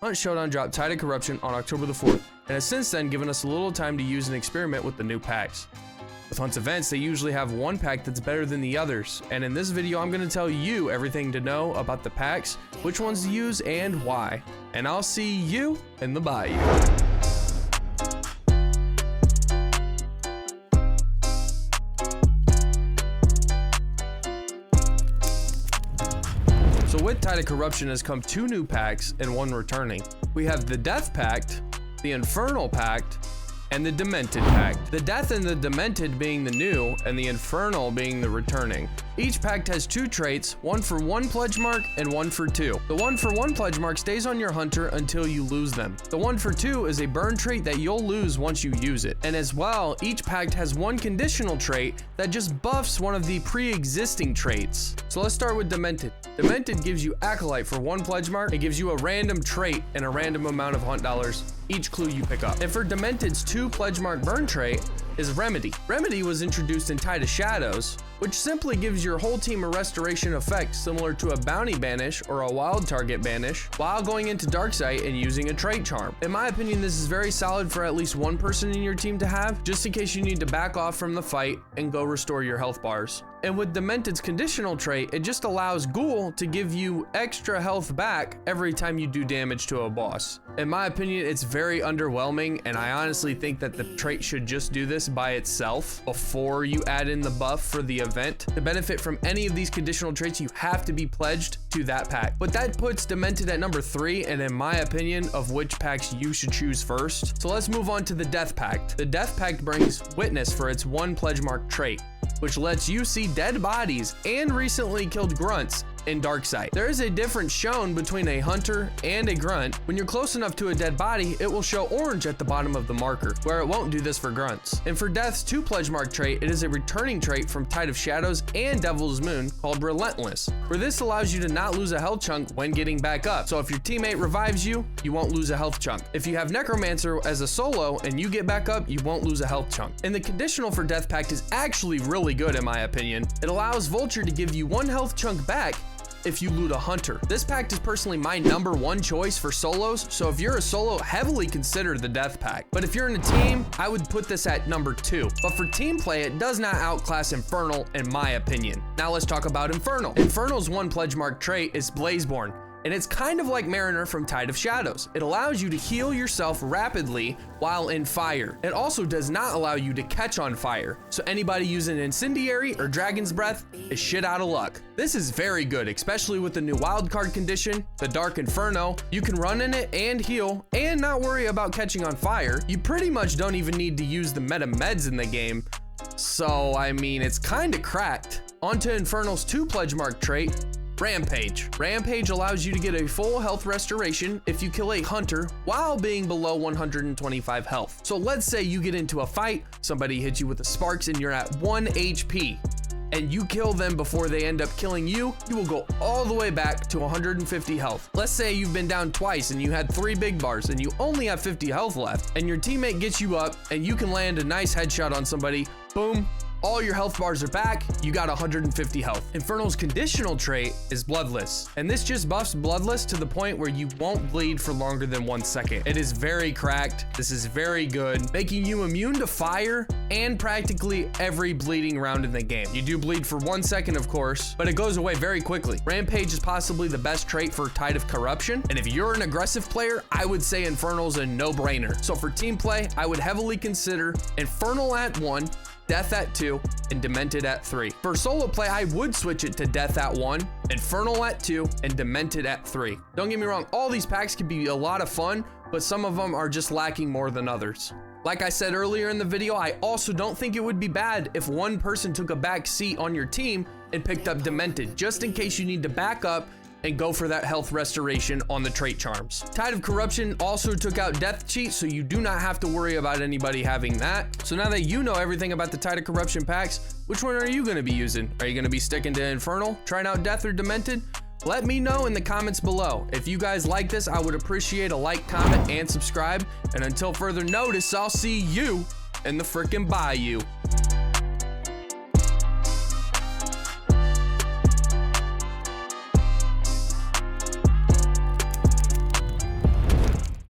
Hunt Showdown dropped Tide of Corruption on October the 4th, and has since then given us a little time to use and experiment with the new packs. With Hunt's events, they usually have one pack that's better than the others, and in this video I'm going to tell you everything to know about the packs, which ones to use, and why. And I'll see you in the bayou. So with Tide of Corruption has come 2 new packs and 1 returning. We have the Death Pact, the Infernal Pact, and the Demented Pact. The Death and the Demented being the new, and the Infernal being the returning. Each pact has 2 traits, one for 1 pledge mark and 1 for 2. The 1 for 1 pledge mark stays on your hunter until you lose them. The 1 for 2 is a burn trait that you'll lose once you use it. And as well, each pact has 1 conditional trait that just buffs one of the pre-existing traits. So let's start with Demented. Demented gives you Acolyte for 1 pledge mark. It gives you a random trait and a random amount of hunt dollars each clue you pick up. And for Demented's 2 pledge mark burn trait is Remedy. Remedy was introduced in Tide of Shadows, which simply gives your whole team a restoration effect similar to a bounty banish or a wild target banish while going into Darksight and using a trait charm. In my opinion, this is very solid for at least 1 person in your team to have, just in case you need to back off from the fight and go restore your health bars. And with Demented's conditional trait, it just allows Ghoul to give you extra health back every time you do damage to a boss. In my opinion, it's very underwhelming, and I honestly think that the trait should just do this by itself before you add in the buff for the event. To benefit from any of these conditional traits, you have to be pledged to that pack. But that puts Demented at number 3, and in my opinion, of which packs you should choose first. So let's move on to the Death Pact. The Death Pact brings Witness for its 1 pledge mark trait, which lets you see dead bodies and recently killed grunts in Darksight. There is a difference shown between a hunter and a grunt. When you're close enough to a dead body, it will show orange at the bottom of the marker, where it won't do this for grunts. And for Death's 2 pledge mark trait, it is a returning trait from Tide of Shadows and Devil's Moon called Relentless, where this allows you to not lose a health chunk when getting back up. So if your teammate revives you, you won't lose a health chunk. If you have Necromancer as a solo and you get back up, you won't lose a health chunk. And the conditional for Death Pact is actually really good in my opinion. It allows Vulture to give you 1 health chunk back if you loot a hunter. This pact is personally my number 1 choice for solos, so if you're a solo, heavily consider the Death Pact. But if you're in a team, I would put this at number 2. But for team play, it does not outclass Infernal in my opinion. Now let's talk about Infernal. Infernal's 1 pledge mark trait is Blazeborn, and it's kind of like Mariner from Tide of Shadows. It allows you to heal yourself rapidly while in fire. It also does not allow you to catch on fire, so anybody using Incendiary or Dragon's Breath is shit out of luck. This is very good, especially with the new wildcard condition, the Dark Inferno. You can run in it and heal and not worry about catching on fire. You pretty much don't even need to use the meta meds in the game, so I mean, it's kind of cracked. Onto Infernal's 2 pledge mark trait, Rampage. Rampage allows you to get a full health restoration if you kill a hunter while being below 125 health. So let's say you get into a fight, somebody hits you with the sparks and you're at 1 HP. And you kill them before they end up killing you, you will go all the way back to 150 health. Let's say you've been down twice and you had 3 big bars and you only have 50 health left, and your teammate gets you up and you can land a nice headshot on somebody, boom, all your health bars are back, you got 150 health. Infernal's conditional trait is Bloodless, and this just buffs Bloodless to the point where you won't bleed for longer than 1 second. It is very cracked, this is very good, making you immune to fire and practically every bleeding round in the game. You do bleed for 1 second, of course, but it goes away very quickly. Rampage is possibly the best trait for Tide of Corruption, and if you're an aggressive player, I would say Infernal's a no-brainer. So for team play, I would heavily consider Infernal at 1, Death at 2, and Demented at 3. For solo play, I would switch it to Death at 1, Infernal at 2, and Demented at 3. Don't get me wrong, all these packs can be a lot of fun, but some of them are just lacking more than others. Like I said earlier in the video, I also don't think it would be bad if 1 person took a back seat on your team and picked up Demented, just in case you need to back up and go for that health restoration on the trait charms. Tide of Corruption also took out Death Cheat, so you do not have to worry about anybody having that. So now that you know everything about the Tide of Corruption packs, which one are you going to be using? Are you going to be sticking to Infernal, trying out Death, or Demented? Let me know in the comments below. If you guys like this, I would appreciate a like, comment, and subscribe. And until further notice, I'll see you in the frickin' bayou.